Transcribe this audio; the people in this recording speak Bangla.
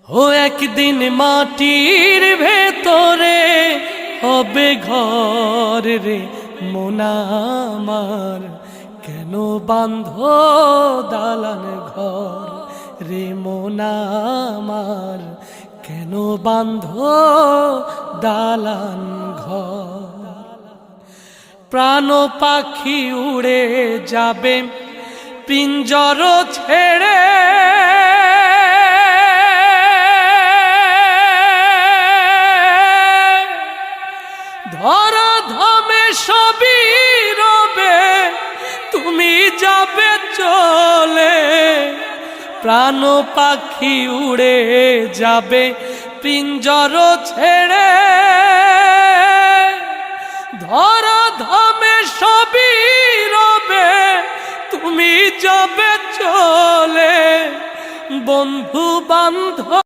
ও একদিন মাটির ভেতরে হবে ঘর রে মন আমার, কেন বাঁধ দালান ঘর রে মন আমার, কেন বাঁধ দালান ঘর। প্রাণ পাখি উড়ে যাবে পিঞ্জর ছেড়ে, ধরা ধামে সবই রবে তুমি যাবে চলে। প্রাণ পাখি উড়ে যাবে পিঞ্জর ছেড়ে, ধরা ধামে সবই রবে তুমি যাবে চলে। বন্ধু বান্ধব